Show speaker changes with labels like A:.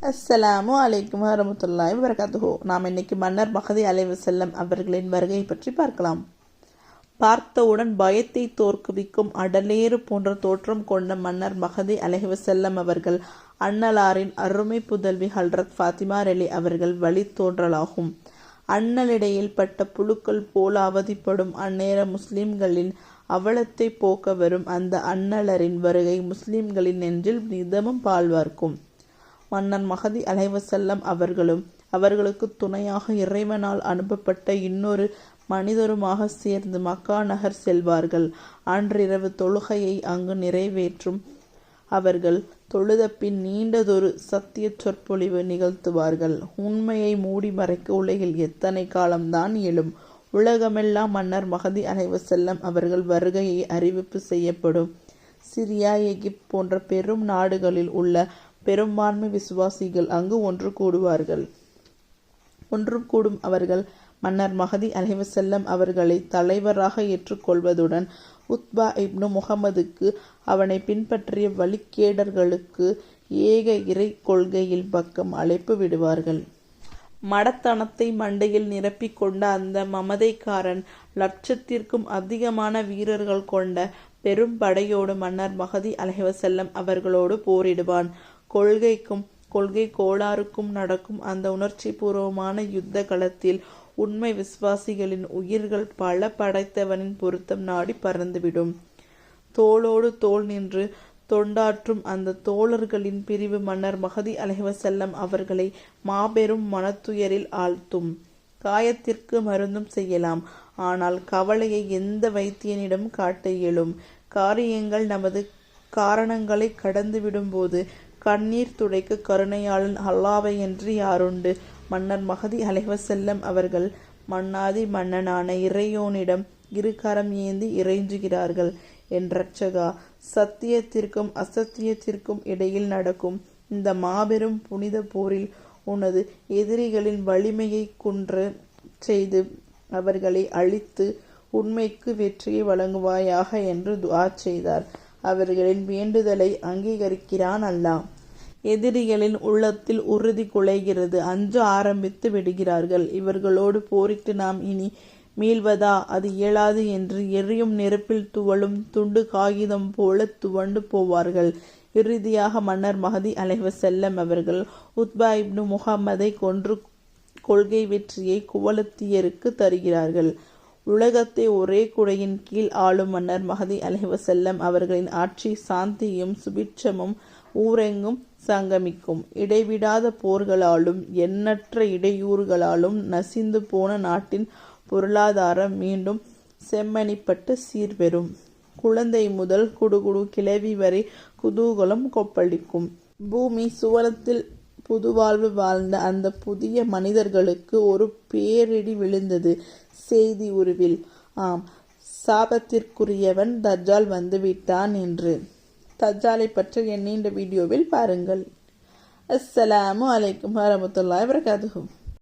A: அஸ்ஸலாமு அலைக்கும் வரஹ்மத்துல்லாஹி வபரகாத்துஹு. நாம் இன்னைக்கு மன்னர் மஹதி அலைஹிஸ்ஸலாம் அவர்களின் வருகை பற்றி பார்க்கலாம். பார்த்தவுடன் பயத்தை தோற்குவிக்கும் அடலேறு போன்ற தோற்றம் கொண்ட மன்னர் மஹதி அலைஹிஸ்ஸலாம் அவர்கள் அன்னலாரின் அருமை புதல்வி ஹல்ரத் ஃபாத்திமா ரெலி அவர்கள் வழி தோன்றலாகும். அண்ணலிடையில் பட்ட புழுக்கள் போல அவதிப்படும் அந்நேர முஸ்லிம்களின் அவலத்தை போக்க வரும் அந்த அன்னலரின் வருகை முஸ்லிம்களின் நெஞ்சில் நிதமும் பால்வார்க்கும். மன்னர் மஹதி அலைஹிஸ்ஸலாம் அவர்களும் அவர்களுக்கு துணையாக இறைவனால் அனுப்பப்பட்ட இன்னொரு மனிதருமாக சேர்ந்து மக்கா நகர் செல்வார்கள். அன்றிரவு தொழுகையை அங்கு நிறைவேற்றும் அவர்கள் தொழுத பின் நீண்டதொரு சத்திய சொற்பொழிவு நிகழ்த்துவார்கள். உண்மையை மூடி மறைக்க உலகில் எத்தனை காலம்தான் எழும். உலகமெல்லாம் மன்னர் மஹதி அலைஹிஸ்ஸலாம் அவர்கள் வருகையை அறிவிப்பு செய்யப்படும். சிரியா, எகிப்து போன்ற பெரும் நாடுகளில் உள்ள பெரும்பான்மை விசுவாசிகள் அங்கு ஒன்று கூடும் அவர்கள் மன்னர் மஹதி அலைஹிஸ்ஸலாம் அவர்களை தலைவராக ஏற்றுக்கொள்வதுடன் உத்பா இப்னு முஹம்மதுக்கு அவனை பின்பற்றிய வழிகேடர்களுக்கு ஏக இறை கொள்கையில் பக்கம் அழைப்பு விடுவார்கள். மடத்தனத்தை மண்டையில் நிரப்பிக் கொண்ட அந்த மமதைக்காரன் லட்சத்திற்கும் அதிகமான வீரர்கள் கொண்ட பெரும் படையோடு மன்னர் மஹதி அலைஹிஸ்ஸலாம் அவர்களோடு போரிடுவான். கொள்கைக்கும் கொள்கை கோளாறுக்கும் நடக்கும் அந்த உணர்ச்சி பூர்வமான யுத்த களத்தில் உண்மை விசுவாசிகளின் உயிர்கள் பல படைத்தவனின் பொருத்தம் நாடி பறந்துவிடும். தோளோடு தோள் நின்று தொண்டாற்றும் அந்த தோழர்களின் பிரிவு மன்னர் மஹதி அலைஹிஸ்ஸலாம் அவர்களை மாபெரும் மனத்துயரில் ஆழ்த்தும். காயத்திற்கு மருந்தும் செய்யலாம், ஆனால் கவலையை எந்த வைத்தியனிடம் காட்ட இயலும்? காரியங்கள் நமது காரணங்களை கடந்துவிடும் போது கண்ணீர் துடைக்க கருணையாளன் அல்லாஹ்வையன்றி யாருண்டு? மன்னர் மஹதி அலைஹிஸ்ஸலாம் அவர்கள் மன்னாதி மன்னனான இறையோனிடம் இருகரம் ஏந்தி இறைஞ்சுகிறார்கள். என் இரட்சகா, சத்தியத்திற்கும் அசத்தியத்திற்கும் இடையில் நடக்கும் இந்த மாபெரும் புனித போரில் உனது எதிரிகளின் வலிமையை குன்ற செய்து அவர்களை அழித்து உண்மைக்கு வெற்றியை வழங்குவாயாக என்று துஆ செய்தார். அவர்களின் வேண்டுதலை அங்கீகரிக்கிறான் அல்லாஹ். எதிரிகளின் உள்ளத்தில் உறுதி குலைகிறது, அஞ்ச ஆரம்பித்து விடுகிறார்கள். இவர்களோடு போரிட்டு நாம் இனி மீள்வதா? அது இயலாது என்று எரியும் நெருப்பில் துவளும் துண்டு காகிதம் போல துவண்டு போவார்கள். இறுதியாக மன்னர் மஹதி அலைஹிஸ்ஸலாம் அவர்கள் உத்பா இப்னு முஹம்மதை கொன்று கொள்கை வெற்றியை குவலத்தியருக்கு தருகிறார்கள். உலகத்தை ஒரே குடையின் கீழ் ஆளும் மன்னர் மஹதி அலைஹிஸ்ஸலாம் அவர்களின் ஆட்சி சாந்தியும் சுபிட்சமும் ஊரெங்கும் சங்கமிக்கும். இடைவிடாத போர்களாலும் எண்ணற்ற இடையூறுகளாலும் நசிந்து போன நாட்டின் பொருளாதாரம் மீண்டும் செம்மணிப்பட்டு சீர்பெறும். குழந்தை முதல் குடுகுடு கிழவி வரை குதூகலம் கொப்பளிக்கும். பூமி சுவலத்தில் புதுவாழ்வு வாழ்ந்த அந்த புதிய மனிதர்களுக்கு ஒரு பேரிடி விழுந்தது செய்தி உருவில். ஆம், சாபத்திற்குரியவன் தஜ்ஜால் வந்துவிட்டான் என்று. தஜ்ஜாலை பற்றிய நீண்ட வீடியோவில் பாருங்கள். அஸ்ஸலாமு அலைக்கும் வரஹ்மத்துல்லாஹி வபரகாத்துஹு.